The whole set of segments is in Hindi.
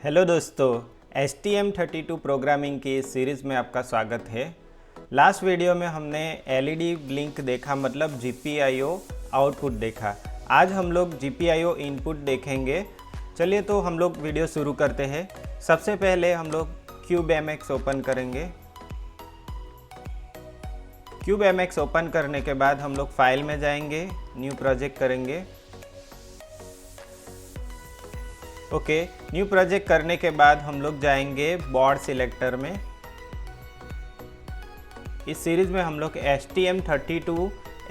हेलो दोस्तों, STM32 प्रोग्रामिंग की इस सीरीज़ में आपका स्वागत है। लास्ट वीडियो में हमने LED ब्लिंक देखा, मतलब GPIO आउटपुट देखा। आज हम लोग GPIO इनपुट देखेंगे। चलिए तो हम लोग वीडियो शुरू करते हैं। सबसे पहले हम लोग CubeMX ओपन करेंगे। CubeMX ओपन करने के बाद हम लोग फाइल में जाएंगे, न्यू प्रोजेक्ट करेंगे। ओके, न्यू प्रोजेक्ट करने के बाद हम लोग जाएंगे बोर्ड सिलेक्टर में। इस सीरीज़ में हम लोग STM32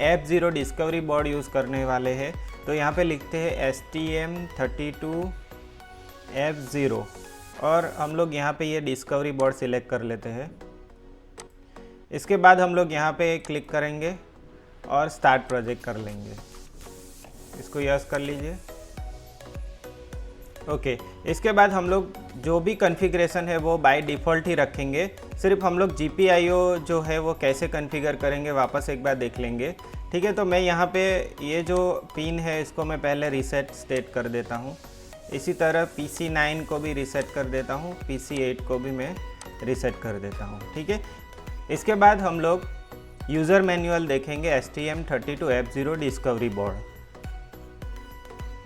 F0 discovery board use करने वाले हैं। तो यहाँ पे लिखते हैं STM32 F0 और हम लोग यहाँ पे ये डिस्कवरी बोर्ड सिलेक्ट कर लेते हैं। इसके बाद हम लोग यहाँ पे क्लिक करेंगे और स्टार्ट प्रोजेक्ट कर लेंगे। इसको यस कर लीजिए। ओके, इसके बाद हम लोग जो भी कॉन्फ़िगरेशन है वो बाय डिफ़ॉल्ट ही रखेंगे। सिर्फ हम लोग GPIO जो है वो कैसे कॉन्फ़िगर करेंगे वापस एक बार देख लेंगे। ठीक है, तो मैं यहाँ पे ये जो पिन है इसको मैं पहले रीसेट स्टेट कर देता हूँ। इसी तरह PC9 को भी रीसेट कर देता हूँ, PC8 को भी मैं रीसेट कर देता हूँ। ठीक है, इसके बाद हम लोग यूज़र मैनुअल देखेंगे STM32 F0 डिस्कवरी बोर्ड।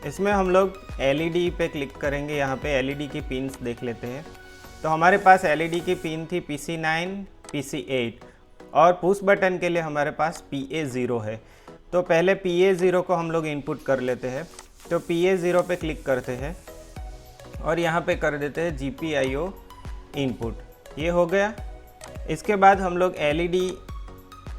इसमें हम लोग LED पे क्लिक करेंगे। यहाँ पे LED की पिन्स देख लेते हैं। तो हमारे पास LED की पिन थी PC9, PC8 और पुश बटन के लिए हमारे पास PA0 है। तो पहले PA0 को हम लोग इनपुट कर लेते हैं। तो PA0 पे क्लिक करते हैं और यहाँ पे कर देते हैं GPIO इनपुट। ये हो गया। इसके बाद हम लोग LED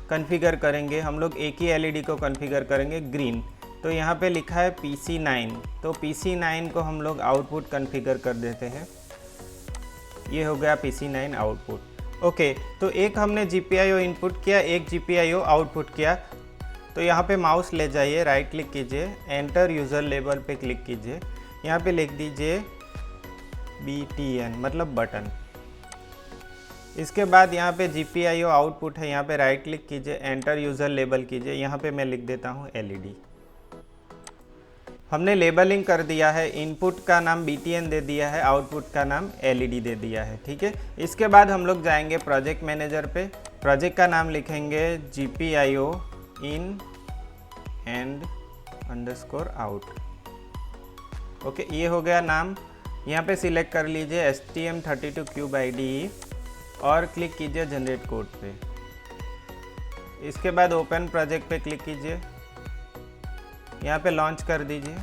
कॉन्फ़िगर करेंगे। हम लोग एक ही LED को कॉन्फ़िगर करेंगे, ग्रीन। तो यहाँ पे लिखा है PC9, तो PC9 को हम लोग आउटपुट कॉन्फ़िगर कर देते हैं। ये हो गया PC9 आउटपुट। ओके, तो एक हमने GPIO इनपुट किया, एक GPIO आउटपुट किया। तो यहाँ पे माउस ले जाइए, राइट क्लिक कीजिए, एंटर यूज़र लेबल पे क्लिक कीजिए। यहाँ पे लिख दीजिए BTN, मतलब बटन। इसके बाद यहाँ पे GPIO आउटपुट है, यहाँ पे राइट क्लिक कीजिए, एंटर यूज़र लेबल कीजिए। यहाँ पे मैं लिख देता हूँ LED। हमने लेबलिंग कर दिया है, इनपुट का नाम BTN दे दिया है, आउटपुट का नाम LED दे दिया है। ठीक है, इसके बाद हम लोग जाएंगे प्रोजेक्ट मैनेजर पे। प्रोजेक्ट का नाम लिखेंगे GPIO in and underscore out। Okay, ये हो गया नाम। यहाँ पे सिलेक्ट कर लीजिए STM32 Cube IDE और क्लिक कीजिए जनरेट कोड पे। इसके बाद ओपन प्रोजेक्ट पे क्लिक कीजिए, यहाँ पे लॉन्च कर दीजिए।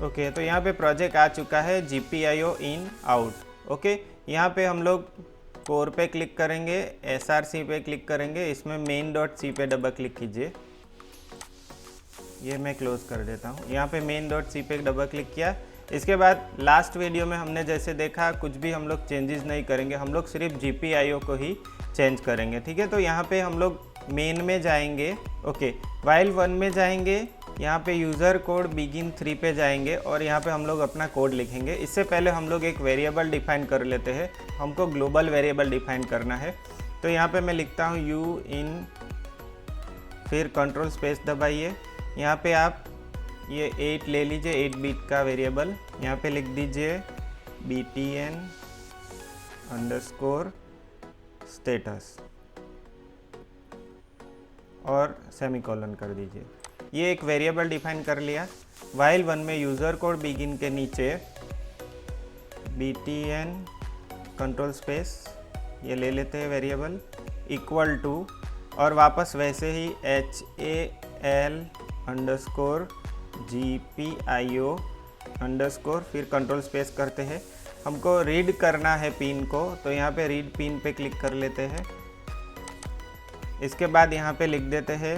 ओके, तो यहाँ पे प्रोजेक्ट आ चुका है GPIO in out। ओके, यहाँ पे हम लोग कोर पे क्लिक करेंगे, SRC पे क्लिक करेंगे, इसमें main.c पे डबल क्लिक कीजिए। ये मैं क्लोज कर देता हूँ। यहाँ पे main.c पे डबल क्लिक किया। इसके बाद लास्ट वीडियो में हमने जैसे देखा, कुछ भी हम लोग चेंजेस नहीं करेंगे, हम लोग सिर्फ GPIO को ही चेंज करेंगे। ठीक है, तो यहाँ पे हम लोग मेन में जाएंगे। ओके, while 1 में जाएंगे, यहाँ पे यूज़र कोड begin 3 पे जाएंगे और यहाँ पे हम लोग अपना कोड लिखेंगे। इससे पहले हम लोग एक वेरिएबल डिफाइन कर लेते हैं। हमको ग्लोबल वेरिएबल डिफाइन करना है। तो यहाँ पे मैं लिखता हूँ u in, फिर कंट्रोल स्पेस दबाइए। यहाँ पे आप ये 8 ले लीजिए, 8 बिट का वेरिएबल। यहाँ पे लिख दीजिए BTN अंडरस्कोर स्टेटस और सेमीकोलन कर दीजिए। ये एक वेरिएबल डिफाइन कर लिया। while 1 में यूज़र कोड बिगिन के नीचे BTN कंट्रोल स्पेस ये ले लेते हैं वेरिएबल, इक्वल टू, और वापस वैसे ही HAL अंडरस्कोर GPIO अंडरस्कोर, फिर कंट्रोल स्पेस करते हैं। हमको रीड करना है पिन को, तो यहाँ पे रीड पिन पे क्लिक कर लेते हैं। इसके बाद यहाँ पे लिख देते हैं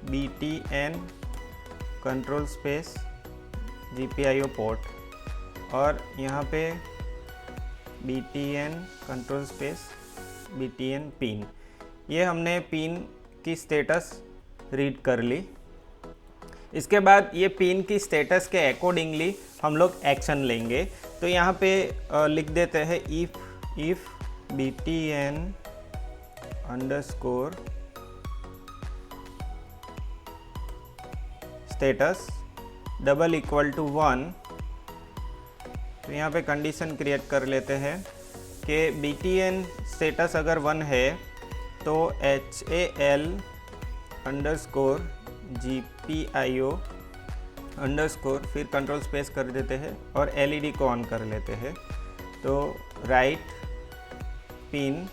BTN control space GPIO port और यहाँ पे BTN control space BTN pin. ये हमने पिन की स्टेटस रीड कर ली। इसके बाद ये पिन की स्टेटस के अकॉर्डिंगली हम लोग एक्शन लेंगे। तो यहाँ पे लिख देते हैं if BTN underscore status double equal to 1, तो यहाँ पे कंडीशन क्रिएट कर लेते हैं कि BTN स्टेटस अगर 1 है तो HAL अंडरस्कोर GPIO अंडरस्कोर फिर कंट्रोल स्पेस कर देते हैं और LED को ऑन कर लेते हैं। तो राइट पिन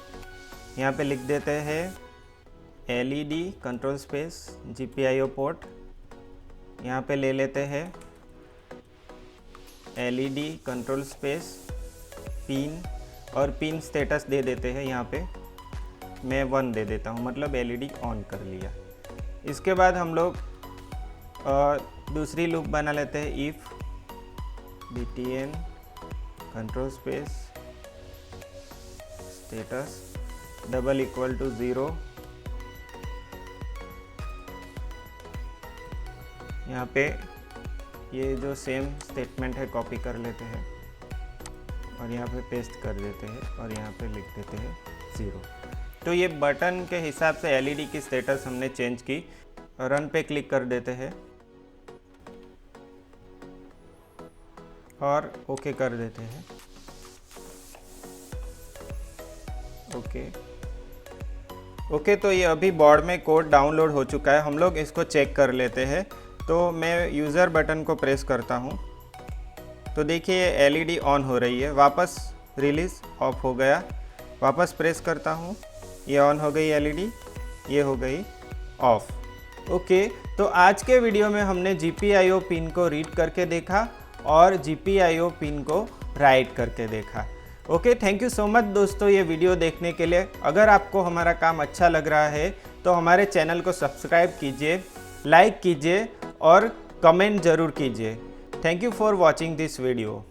यहाँ पे लिख देते हैं LED control space GPIO port, यहाँ पे ले लेते हैं LED कंट्रोल स्पेस पिन और पिन स्टेटस दे देते हैं। यहाँ पे मैं 1 दे देता हूँ, मतलब LED ऑन कर लिया। इसके बाद हम लोग दूसरी लूप बना लेते हैं, if BTN control space status double equal to 0, यहाँ पे ये जो सेम स्टेटमेंट है कॉपी कर लेते हैं और यहाँ पे पेस्ट कर देते हैं और यहाँ पे लिख देते हैं 0। तो ये बटन के हिसाब से LED की स्टेटस हमने चेंज की। रन पे क्लिक कर देते हैं और ओके कर देते हैं। ओके, तो ये अभी बोर्ड में कोड डाउनलोड हो चुका है। हम लोग इसको चेक कर लेते हैं। तो मैं यूज़र बटन को प्रेस करता हूँ तो देखिए ये LED ऑन हो रही है, वापस रिलीज़ ऑफ हो गया। वापस प्रेस करता हूँ, ये ऑन हो गई LED, ये हो गई ऑफ। ओके, तो आज के वीडियो में हमने GPIO पिन को रीड करके देखा और GPIO पिन को राइट करके देखा। Okay, thank you so much दोस्तों ये वीडियो देखने के लिए। अगर आपको हमारा काम अच्छा लग रहा है तो हमारे चैनल को सब्सक्राइब कीजिए, लाइक कीजिए और कमेंट ज़रूर कीजिए। Thank you for watching this video.